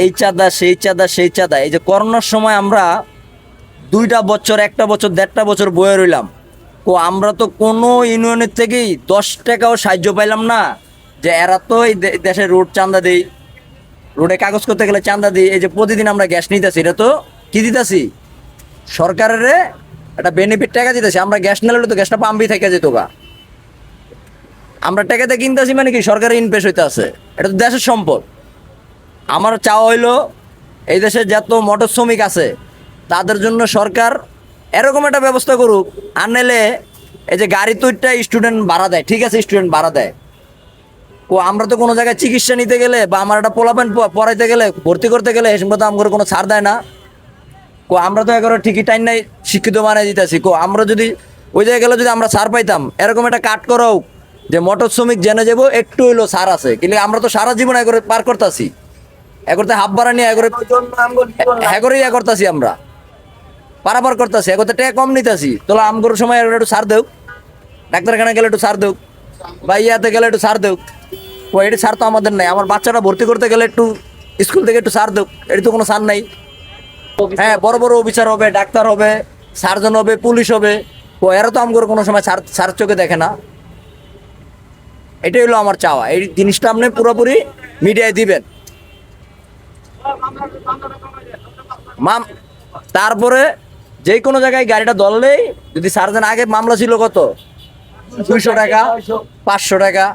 এই চাঁদা সেই চাঁদা সেই চাঁদা, এই যে করোনার সময় আমরা 2টা বছর 1টা বছর 1.5 বছর বয়ে রইলাম। আমরা তো কোনো ইউনিয়নের থেকেই 10 টাকাও সাহায্য পাইলাম না। যে এরা তো এই দেশে রোড চাঁদা দেই, রোডে কাগজ করতে গেলে চাঁদা দিই। এই যে প্রতিদিন আমরা গ্যাস নিতেছি, এটা তো কি দিতেছি, সরকারের একটা বেনিফিট টাকা দিতেছি। আমরা গ্যাস নিলে তো গ্যাসটা পাম্পই থেকে যেত গা, আমরা টাকাতে কিনতেছি মানে কি সরকারের ইনভেস্ট হইতে আছে, এটা তো দেশের সম্পদ। আমার চাওয়া হইলো এই দেশে যত মোটর শ্রমিক আছে তাদের জন্য সরকার এরকম একটা ব্যবস্থা করুক। আর নাইলে এই যে গাড়ি তৈরিটা স্টুডেন্ট ভাড়া দেয়, ঠিক আছে স্টুডেন্ট ভাড়া দেয়, আমরা তো কোনো জায়গায় চিকিৎসা নিতে গেলে বা আমার একটা পোলাপান পড়াইতে গেলে ভর্তি করতে গেলে এসব তো আমার কোনো ছাড় দেয় না। আমরা তো এগারো ঠিকই টাইম নাই শিক্ষিত বানিয়ে দিতেছি। আমরা যদি ওই জায়গায় গেলে যদি আমরা ছাড় পাইতাম, এরকম একটা কাট করাও যে মোটর শ্রমিক জেনে যাবো একটু হইলো ছাড় আছে, কিন্তু আমরা তো সারা জীবন এগরে পার করতেছি, এগরতে হাফ বাড়া নিয়ে এগরে এগরেই এ করতেছি, আমরা পারাপার করতেছি, এগোতে টাকা কম নিতেছি। তোলা আমগোর সময় একটু ছাড় দেও, ডাক্তারখানা গেলে একটু ছাড় দেও, বা ইয়াতে গেলে একটু ছাড় দেও। এটি ছাড় তো আমাদের নাই। আমার বাচ্চাটা ভর্তি করতে গেলে একটু স্কুল থেকে একটু ছাড় দেও, এটি তো কোনো ছাড় নাই। হ্যাঁ, বড় বড় অফিসার হবে, ডাক্তার হবে, সার্জন হবে, পুলিশ হবে, এরা তো আমগোর কোনো সময় ছাড় চোখে দেখে না। এটাই হলো আমার চাওয়া, এই জিনিসটা আপনি পুরোপুরি মিডিয়ায় দিবেন। তারপরে যে কোনো জায়গায় গাড়িটা ধরলেই যদি সার্জন, আগে মামলা ছিল কত, 200 টাকা, 500 টাকা,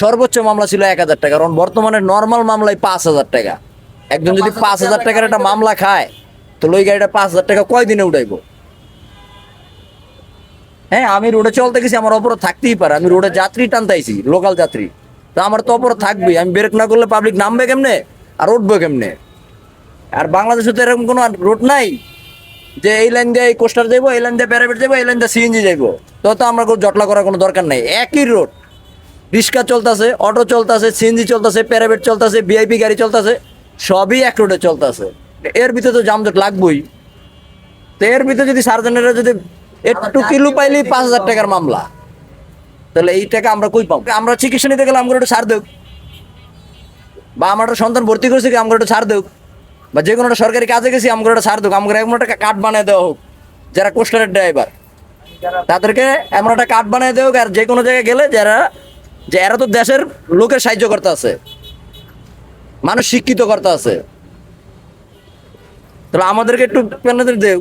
সর্বোচ্চ মামলা ছিল 1000 টাকা। কারণ বর্তমানে নর্মাল মামলায় 5000 টাকা। একজন যদি 5000 টাকার একটা মামলা খায়, তো ওই গাড়িটা 5000 টাকা কয়দিনে উঠাইবো? হ্যাঁ, আমি রোডে চলতে গেছি, আমার অপরাধ থাকতেই পারে, আমি রোডে যাত্রী টানতাইছি, লোকাল যাত্রী, তো আমার তো অপরাধ থাকবেই। আমি ব্রেক না করলে পাবলিক নামবে কেমনে আর উঠবে কেমনে? আর বাংলাদেশে তো এরকম কোনো রোড নাই যে এই লাইন দিয়ে কোস্টার যাবো, এই লাইন দিয়ে প্যারাবেট যাবো, এই লাইন দিয়ে সিএনজি যাবো, তো আমরা কোনো জটলা করার কোনো দরকার নাই। একই রোড, রিক্সা চলতেছে, অটো চলতেছে, সিএনজি চলতেছে, প্যারাবেট চলতেছে, ভিআইপি গাড়ি চলতেছে, সবই এক রোডে চলতেছে। এর ভিতরে তো যানজট লাগবেই। তো এর ভিতরে যদি সার্জনেরা যদি একটু কিলো পাইলেই 5000 টাকার মামলা, তাহলে এই টাকা আমরা কই পাবো? আমরা চিকিৎসা নিতে গেলে আমরা একটু ছাড় দেব, বা আমার একটা সন্তান ভর্তি করছি আমরা একটু ছাড় দেব, বা যে কোনো একটা সরকারি কাজে গেছি আমরা একটা ছাড় দেব। আমাকে এমন একটা কার্ড বানিয়ে দেওয়া হোক, যারা কোস্টারের ড্রাইভার তাদেরকে এমন একটা কার্ড বানিয়ে দেওয়া হোক। আর যে কোনো জায়গায় গেলে যে এরা তো দেশের লোকের সাহায্য করতে আছে, মানুষ শিক্ষিত করতে আছে, তাহলে আমাদেরকে একটু পেনাল্টি দেও।